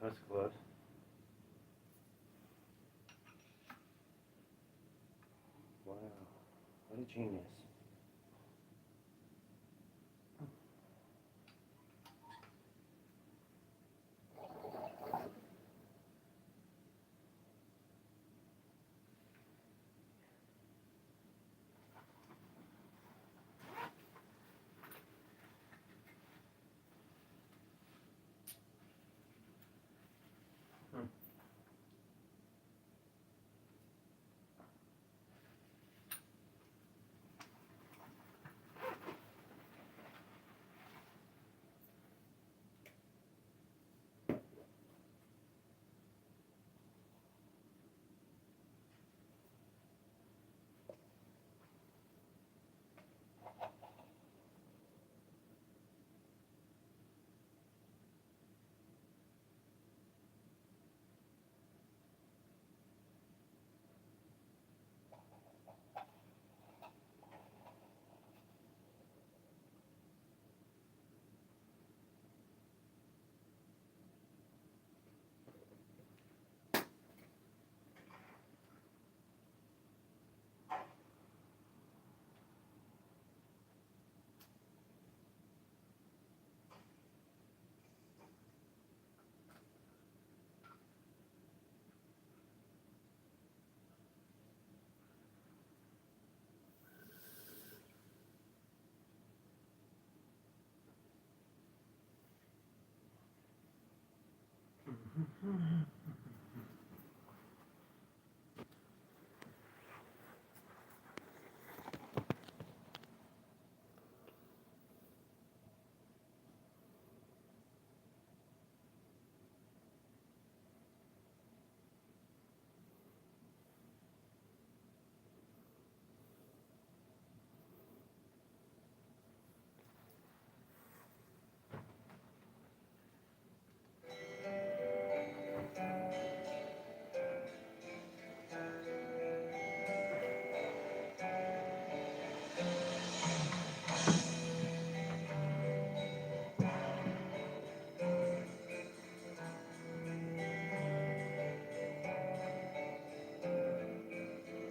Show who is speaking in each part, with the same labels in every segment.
Speaker 1: That's close. Wow. What a genius.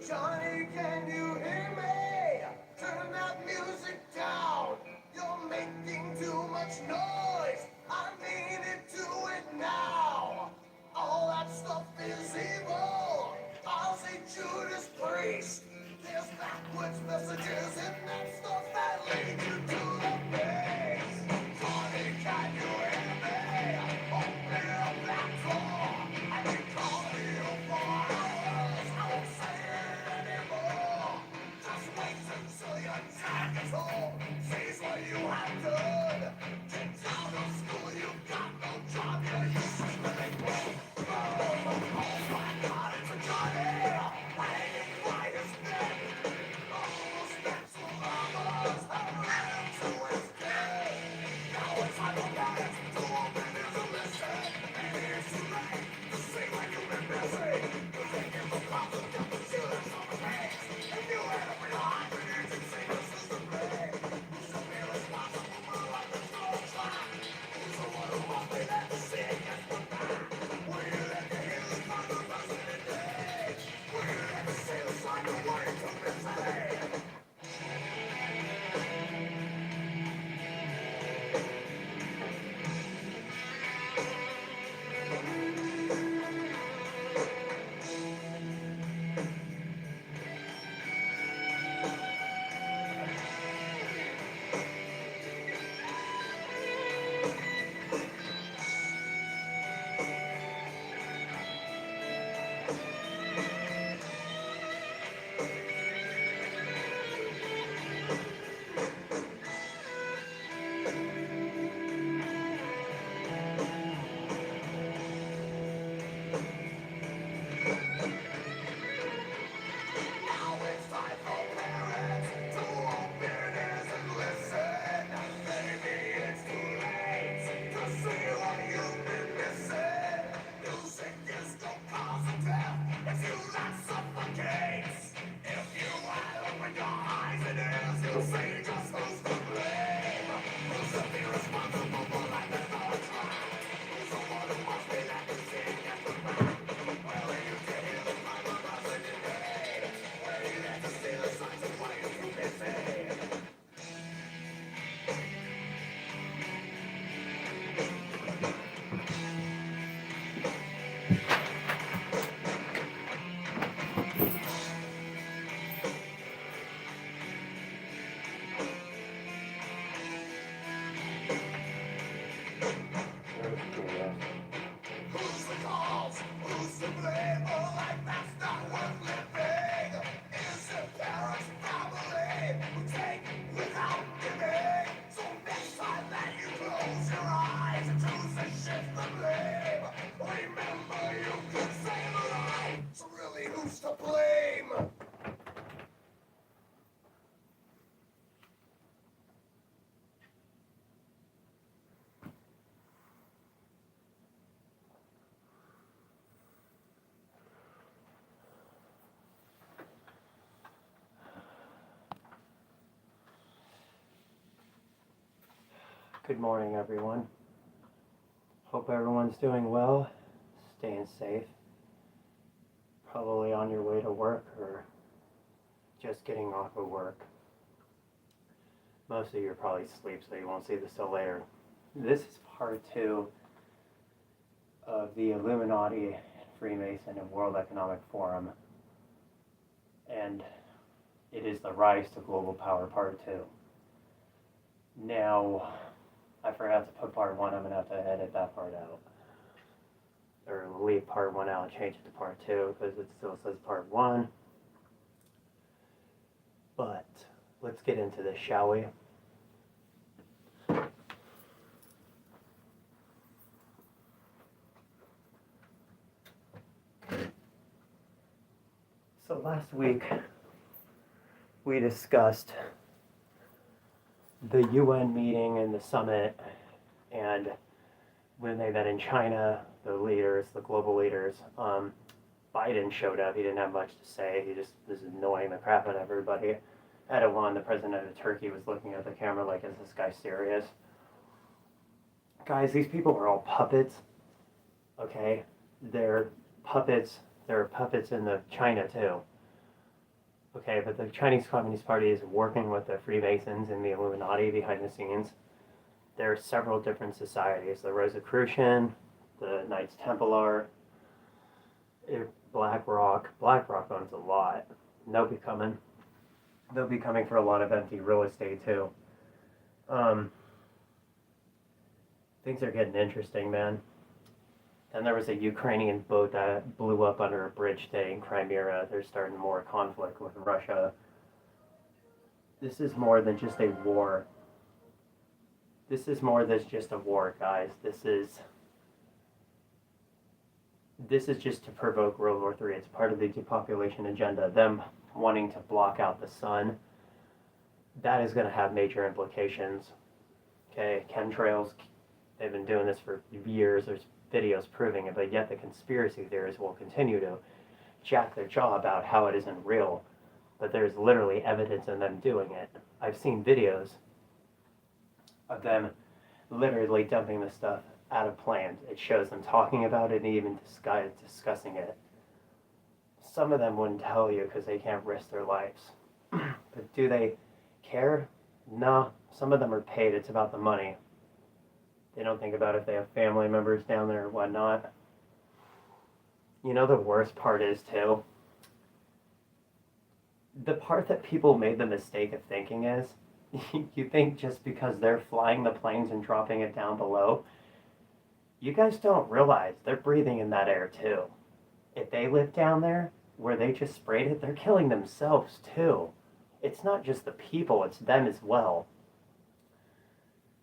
Speaker 2: Johnny, can you hear me? Turn that music down. You're making too much noise. I need it to it now. All that stuff is evil. I'll say Judas Priest. There's backwards messages in that stuff that lead you to the base. Johnny, can you hear me? Open up that door. I've been calling you for hours. I won't say it anymore. who's to blame?
Speaker 1: Good morning, everyone. Hope everyone's doing well, staying safe. Probably on your way to work or just getting off of work. Most of you are probably asleep, so you won't see this till later. This is part 2 of the Illuminati, Freemason, and World Economic Forum. And it is the rise to global power, part 2. Now, I forgot to put part 1. I'm going to have to edit that part out. Or leave part 1 out and change it to part 2 because it still says part 1. But let's get into this, shall we? So last week we discussed the UN meeting and the summit, and when they met in China, the leaders, the global leaders, Biden showed up. He didn't have much to say. He just was annoying the crap out of everybody. Erdogan, the president of Turkey, was looking at the camera like, is this guy serious? Guys, these people are all puppets, okay? They're puppets. There are puppets in the China too. Okay, but the Chinese Communist Party is working with the Freemasons and the Illuminati behind the scenes. There are several different societies: the Rosicrucian, the Knights Templar, BlackRock. BlackRock owns a lot. They'll be coming. They'll be coming for a lot of empty real estate too. Things are getting interesting, man. Then there was a Ukrainian boat that blew up under a bridge today in Crimea. They're starting more conflict with Russia. This is more than just a war. This is more than just a war, guys. This is just to provoke World War III. It's part of the depopulation agenda. Them wanting to block out the sun. That is going to have major implications. Okay, chemtrails, they've been doing this for years. There's videos proving it, but yet the conspiracy theorists will continue to jack their jaw about how it isn't real. But there's literally evidence of them doing it. I've seen videos of them literally dumping this stuff out of planes. It shows them talking about it and even discussing it. Some of them wouldn't tell you because they can't risk their lives. But do they care? No. Some of them are paid. It's about the money. They don't think about if they have family members down there or whatnot. You know, the worst part is, too, the part that people made the mistake of thinking is, you think just because they're flying the planes and dropping it down below, you guys don't realize they're breathing in that air, too. If they live down there, where they just sprayed it, they're killing themselves, too. It's not just the people, it's them as well.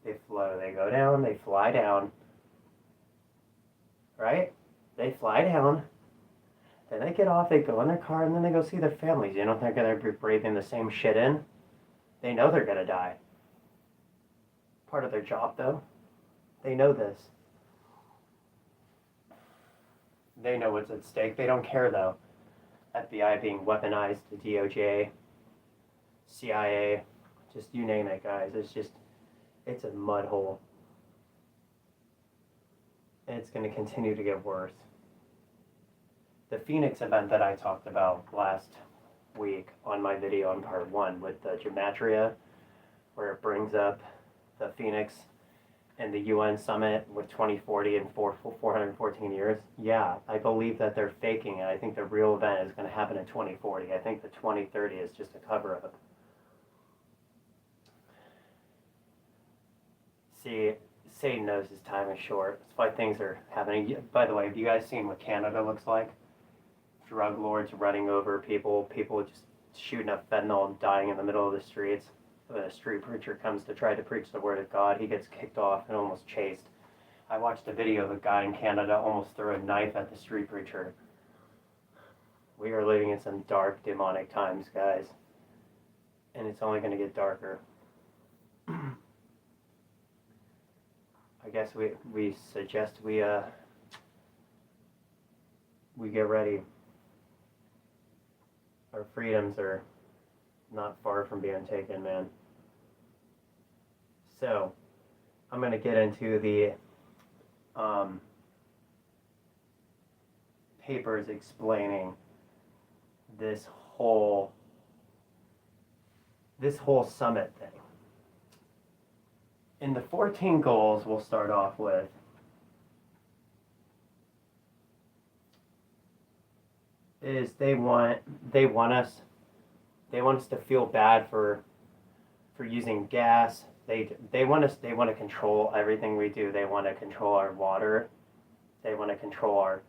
Speaker 1: They go down, they fly down, right? They fly down, then they get off, they go in their car, and then they go see their families. You don't think they're going to be breathing the same shit in? They know they're going to die. Part of their job, though. They know this. They know what's at stake. They don't care, though. FBI being weaponized, the DOJ, CIA, just you name it, guys. It's a mud hole. And it's going to continue to get worse. The Phoenix event that I talked about last week on my video on part 1 with the gematria, where it brings up the Phoenix and the UN summit with 2040 and 414 years. Yeah, I believe that they're faking it. I think the real event is going to happen in 2040. I think the 2030 is just a cover-up. See, Satan knows his time is short. That's why things are happening. By the way, have you guys seen what Canada looks like? Drug lords running over people just shooting up fentanyl and dying in the middle of the streets. When a street preacher comes to try to preach the word of God, he gets kicked off and almost chased. I watched a video of a guy in Canada almost threw a knife at the street preacher. We are living in some dark, demonic times, guys. And it's only going to get darker. I guess we suggest we get ready. Our freedoms are not far from being taken, man. So, I'm going to get into the papers explaining this whole summit thing. In the 14 goals, we'll start off with is they want us to feel bad for using gas. They want to control everything we do. They want to control our water. They want to control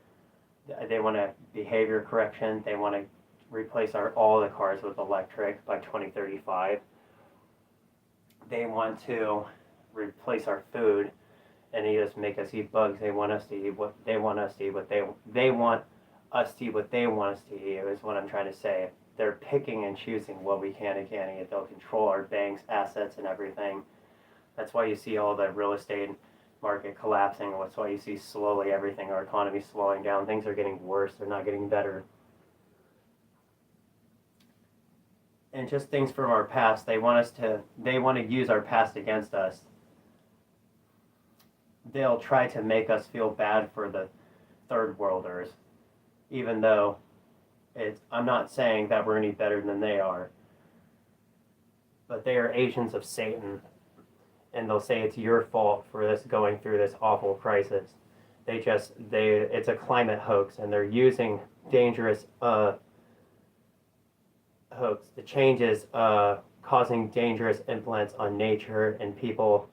Speaker 1: they want a behavior correction. They want to replace all the cars with electric by 2035. They want to replace our food and just make us eat bugs. They want us to eat what they want us to eat. They want us to eat what they want us to eat, is what I'm trying to say. They're picking and choosing what we can and can't eat. They'll control our banks, assets, and everything. That's why you see all the real estate market collapsing. That's why you see slowly everything, our economy slowing down. Things are getting worse. They're not getting better. And just things from our past. They want to use our past against us. They'll try to make us feel bad for the third worlders, even though I'm not saying that we're any better than they are. But they are agents of Satan. And they'll say it's your fault for this going through this awful crisis. It's a climate hoax, and they're using dangerous hoax. The changes causing dangerous influence on nature and people.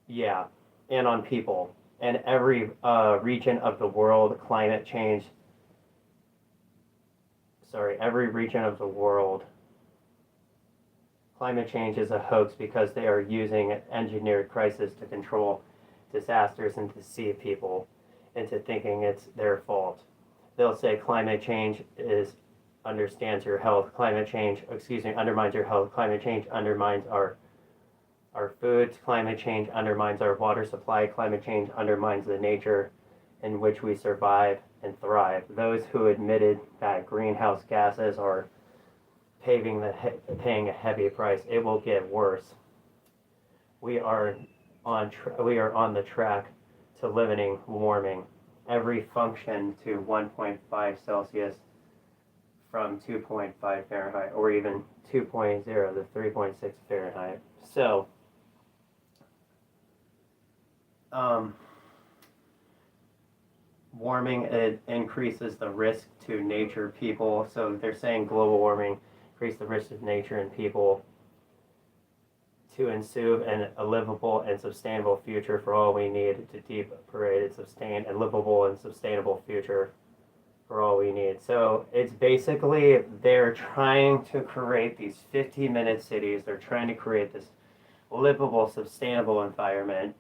Speaker 1: Yeah, and on people. And every region of the world, every region of the world, climate change is a hoax because they are using engineered crisis to control disasters and to deceive people into thinking it's their fault. They'll say climate change undermines your health. Undermines your health. Climate change undermines our foods. Climate change undermines our water supply. Climate change undermines the nature in which we survive and thrive. Those who admitted that greenhouse gases are paying a heavy price. It will get worse. We are on the track to limiting warming. Every function to 1.5 Celsius from 2.5 Fahrenheit, or even 2.0 to 3.6 Fahrenheit. So, warming, it increases the risk to nature, people. So they're saying global warming increase the risk of nature and people to ensue a livable and sustainable future for all we need to deep paraded, sustain a livable and sustainable future for all we need. So it's basically they're trying to create these 50-minute cities. They're trying to create this livable, sustainable environment.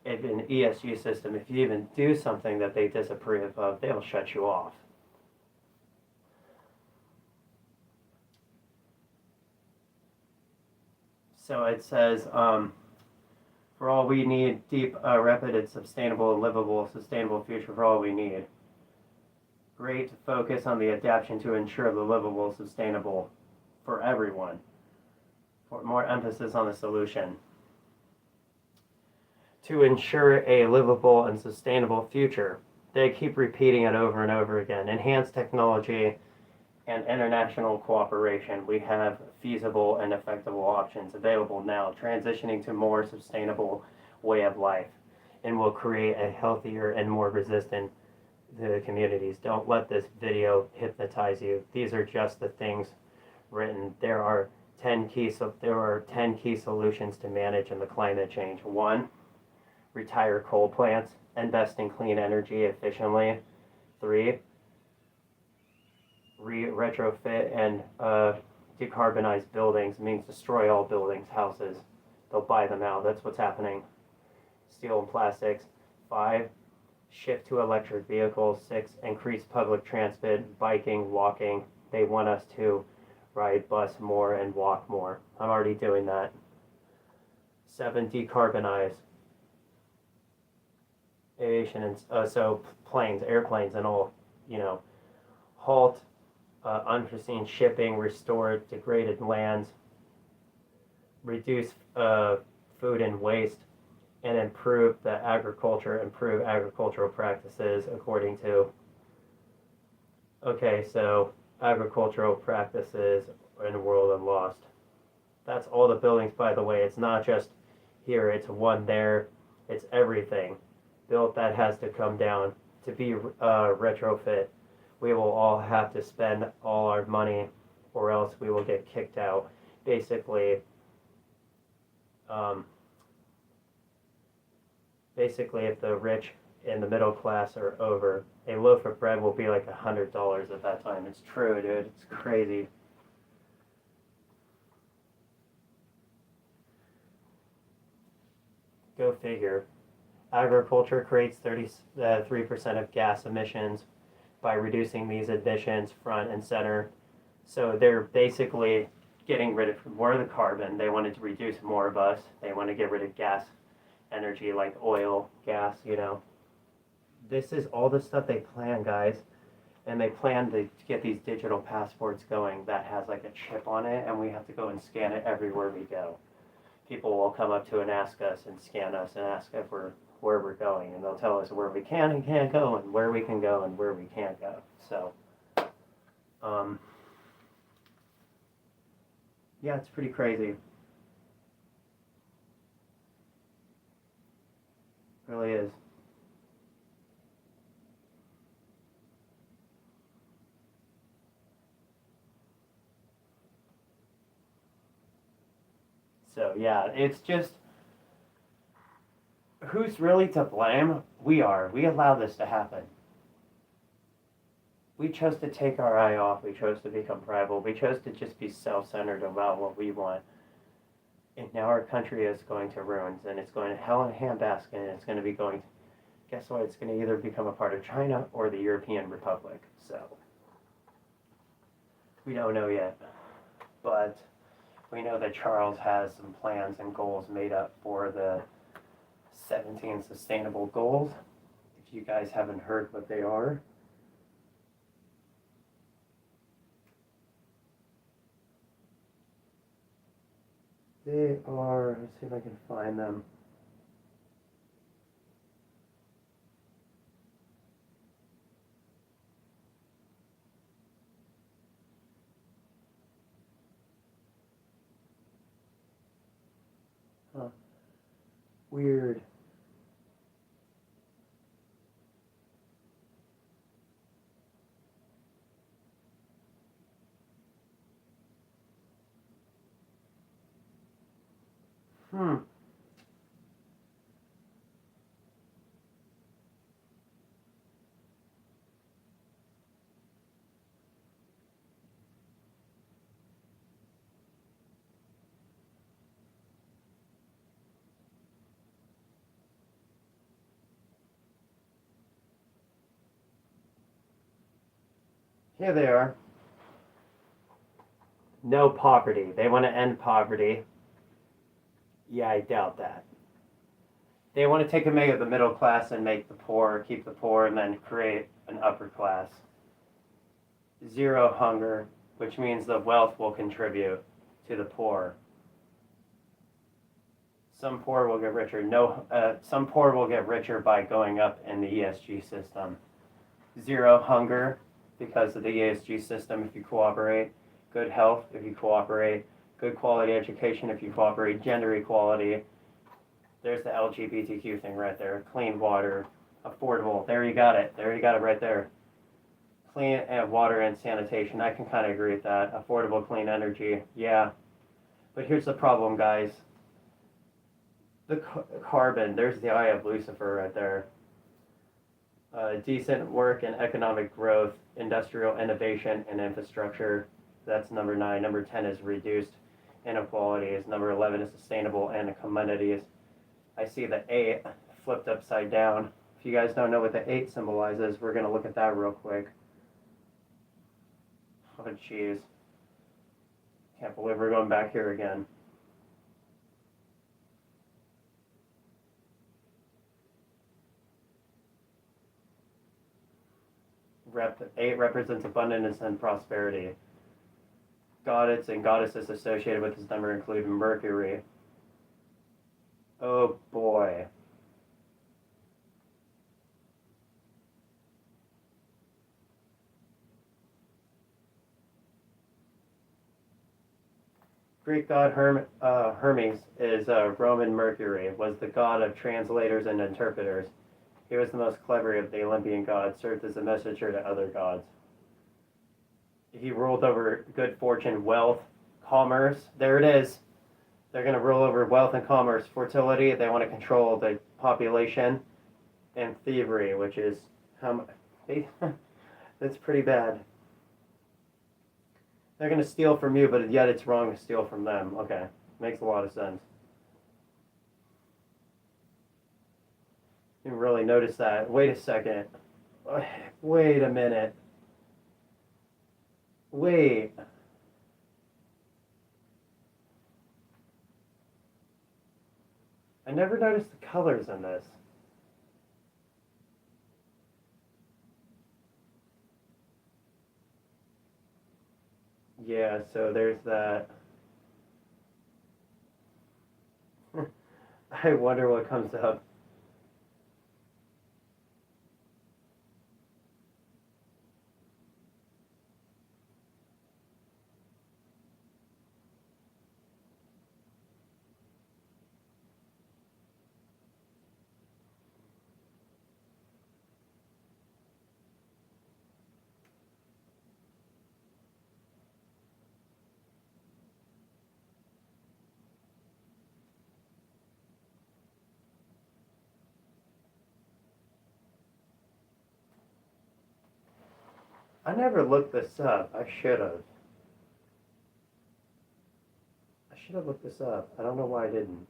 Speaker 1: If an ESG system, if you even do something that they disapprove of, they'll shut you off. So it says, for all we need, deep, rapid, sustainable, livable, sustainable future for all we need. Great focus on the adaptation to ensure the livable, sustainable for everyone. For more emphasis on the solution. To ensure a livable and sustainable future. They keep repeating it over and over again. Enhanced technology and international cooperation. We have feasible and effective options available now, transitioning to more sustainable way of life, and will create a healthier and more resistant to communities. Don't let this video hypnotize you. These are just the things written. There are 10 key solutions to manage in the climate change. 1, retire coal plants, invest in clean energy efficiently. 3, retrofit and decarbonize buildings. Means destroy all buildings, houses. They'll buy them out. That's what's happening. Steel and plastics. 5, shift to electric vehicles. 6, increase public transit, biking, walking. They want us to ride bus more and walk more. I'm already doing that. 7, decarbonize. Aviation and so planes, airplanes and all, halt unforeseen shipping, restore degraded lands, reduce food and waste, and improve agricultural practices according to, so agricultural practices in the world and lost. That's all the buildings, by the way. It's not just here, it's one there, it's everything built that has to come down to be retrofit. We will all have to spend all our money or else we will get kicked out. Basically, if the rich and the middle class are over, a loaf of bread will be like $100 at that time. It's true, dude. It's crazy. Go figure. Agriculture creates 33% of gas emissions by reducing these emissions front and center. So they're basically getting rid of more of the carbon. They wanted to reduce more of us. They want to get rid of gas energy like oil, gas, This is all the stuff they plan, guys. And they plan to get these digital passports going that has like a chip on it, and we have to go and scan it everywhere we go. People will come up to and ask us and scan us and ask if where we're going, and they'll tell us where we can and can't go and where we can go and where we can't go. So, yeah, it's pretty crazy. It really is. So, yeah, it's just, who's really to blame? We are. We allow this to happen. We chose to take our eye off. We chose to become rival. We chose to just be self-centered about what we want. And now our country is going to ruins, and it's going to hell in a handbasket, and it's going to be going, guess what? It's going to either become a part of China or the European Republic. So, we don't know yet. But we know that Charles has some plans and goals made up for the 17 sustainable goals. If you guys haven't heard what they are, they are, let's see if I can find them. Huh. Weird. Here they are. No poverty. They want to end poverty. Yeah, I doubt that. They want to take away the middle class and make the poor, keep the poor, and then create an upper class. 0 hunger, which means the wealth will contribute to the poor. Some poor will get richer. Some poor will get richer by going up in the ESG system. 0 hunger because of the ESG system if you cooperate. Good health if you cooperate. Good quality education if you cooperate. Gender equality. There's the LGBTQ thing right there. Clean water. Affordable. There you got it. There you got it right there. Clean water and sanitation. I can kind of agree with that. Affordable, clean energy. Yeah. But here's the problem, guys. The carbon. There's the eye of Lucifer right there. Decent work and economic growth, industrial innovation and infrastructure. That's number 9. Number 10 is reduced inequalities. Number 11 is sustainable and commodities. I see the 8 flipped upside down. If you guys don't know what the 8 symbolizes, we're going to look at that real quick. Oh, jeez. Can't believe we're going back here again. Eight represents abundance and prosperity. Gods and goddesses associated with this number include Mercury. Oh boy. Greek god Hermes is Roman Mercury, was the god of translators and interpreters. He was the most clever of the Olympian gods, served as a messenger to other gods. He ruled over good fortune, wealth, commerce. There it is. They're going to rule over wealth and commerce. Fertility, they want to control the population. And thievery, which is that's pretty bad. They're going to steal from you, but yet it's wrong to steal from them. Okay, makes a lot of sense. You really notice that. Wait a second. Wait a minute. Wait. I never noticed the colors in this. Yeah, so there's that. I wonder what comes up. I never looked this up. I should have. I should have looked this up. I don't know why I didn't.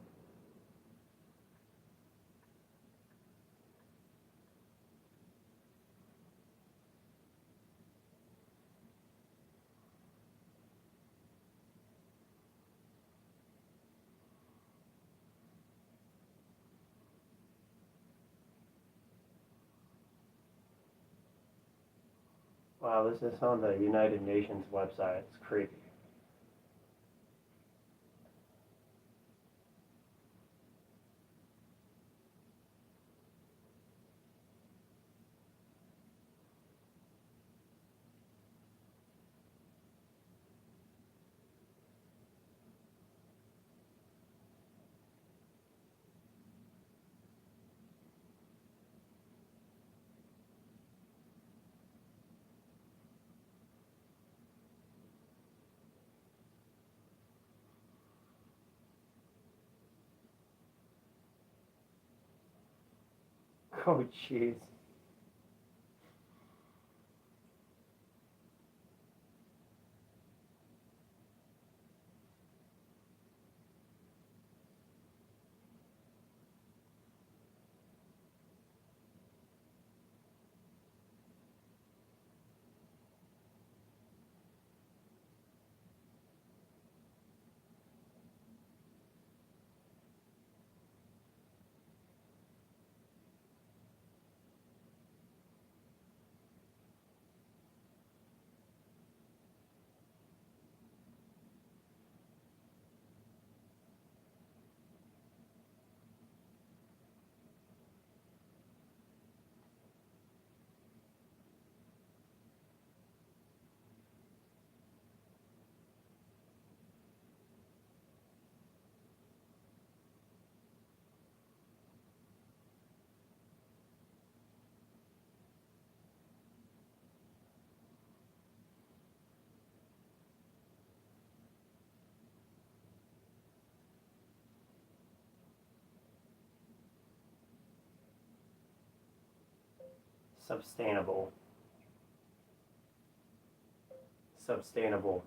Speaker 1: Wow, this is on the United Nations website. It's creepy. Oh, jeez. Sustainable. Sustainable.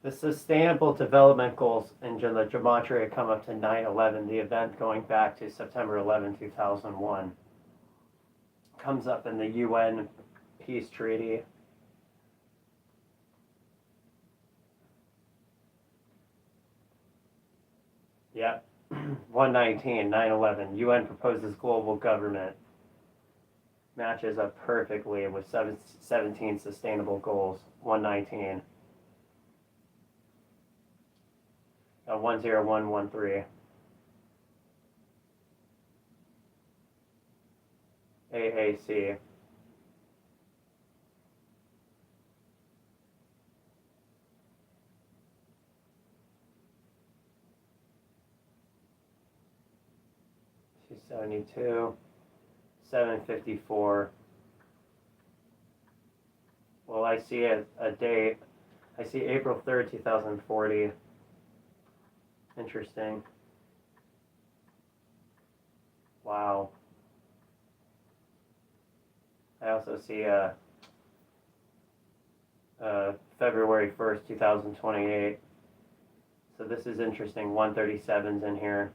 Speaker 1: The Sustainable Development Goals in the gematria come up to 9/11, the event going back to September 11, 2001. Comes up in the UN Peace Treaty. Yep. 119, 9/11. UN proposes global government. Matches up perfectly with 17 sustainable goals. 119. 10113. AAC. $272. 754. Well, I see a date. I see April 3rd, 2040. Interesting. Wow. I also see February 1st, 2028. So this is interesting. 137's in here.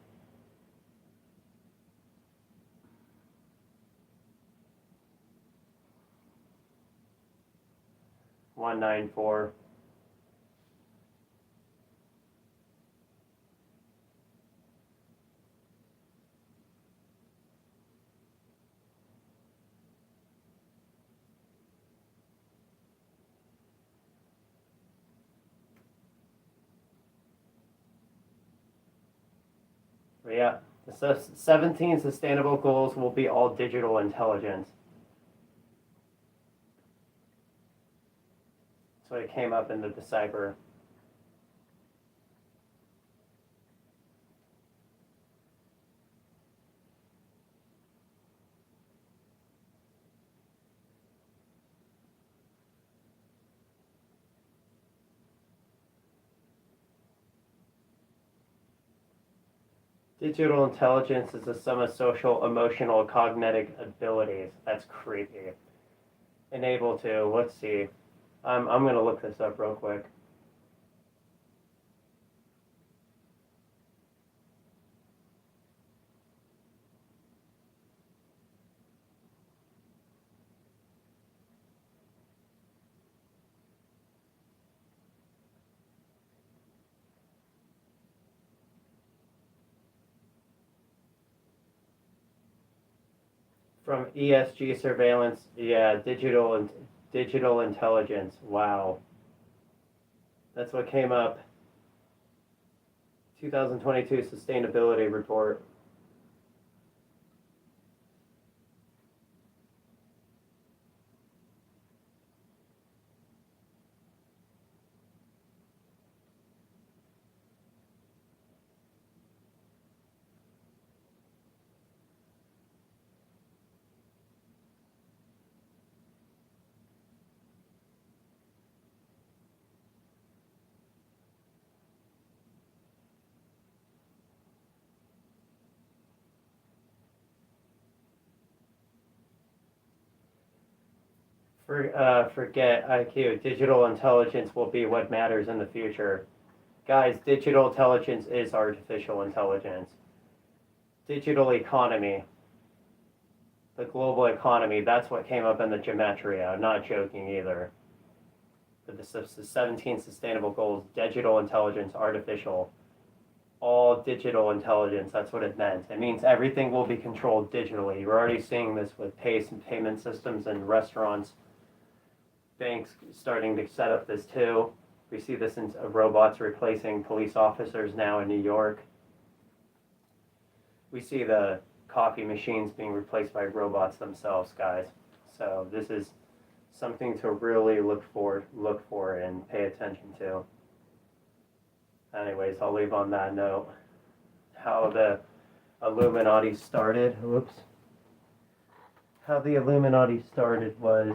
Speaker 1: $194. But yeah, the 17 sustainable goals will be all digital intelligence. So it came up in the Decipher. Digital intelligence is the sum of social, emotional, cognitive abilities. That's creepy. Enable to, let's see. I'm going to look this up real quick. From ESG surveillance, yeah, digital intelligence. Wow. That's what came up. 2022 sustainability report. Forget IQ. Digital intelligence will be what matters in the future. Guys, digital intelligence is artificial intelligence. Digital economy. The global economy, that's what came up in the gematria. I'm not joking either. But the 17 sustainable goals, digital intelligence, artificial. All digital intelligence, that's what it meant. It means everything will be controlled digitally. You're already seeing this with payment systems in restaurants. Banks starting to set up this too. We see this in robots replacing police officers now in New York. We see the coffee machines being replaced by robots themselves, guys. So this is something to really look for and pay attention to. Anyways, I'll leave on that note. How the Illuminati started. Whoops. How the Illuminati started was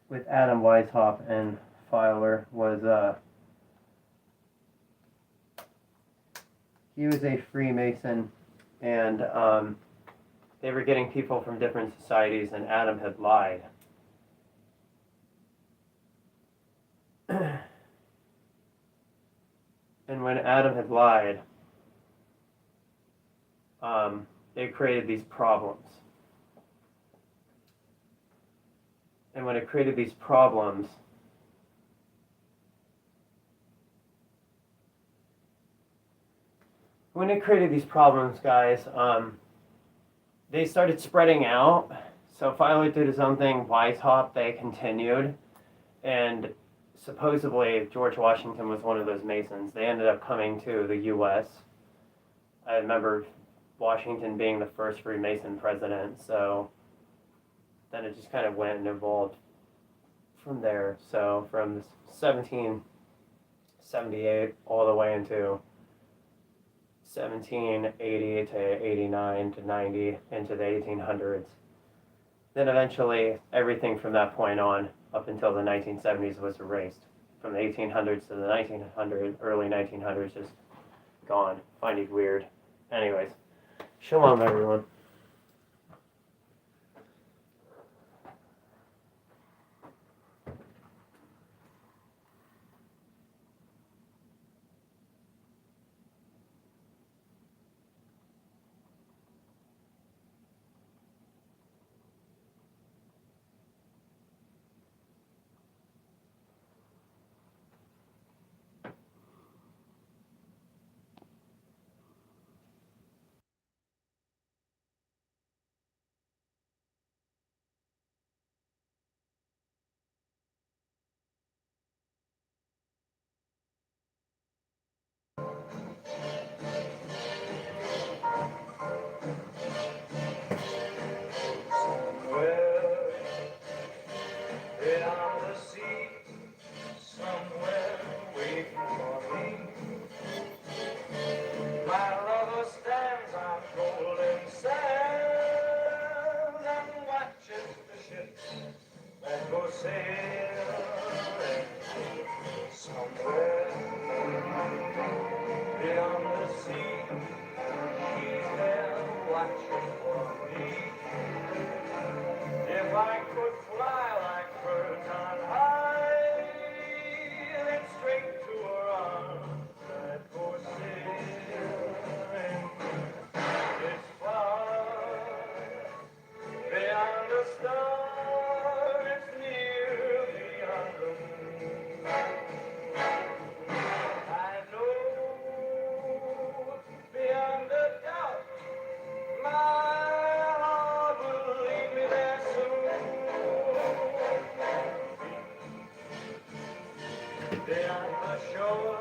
Speaker 1: with Adam Weishaupt and Fowler was he was a Freemason, and they were getting people from different societies, and Adam had lied. And when Adam had lied, it created these problems. And when it created these problems, guys, they started spreading out. So finally, due to something Weishaupt, they continued. And supposedly, George Washington was one of those Masons. They ended up coming to the U.S. I remember Washington being the first Freemason president, so then it just kind of went and evolved from there. So from 1778 all the way into 1780 to 89 to 90 into the 1800s. Then eventually everything from that point on up until the 1970s was erased. From the 1800s to the 1900s, early 1900s, just gone. Find it weird. Anyways, shalom everyone.
Speaker 2: Beyond the shore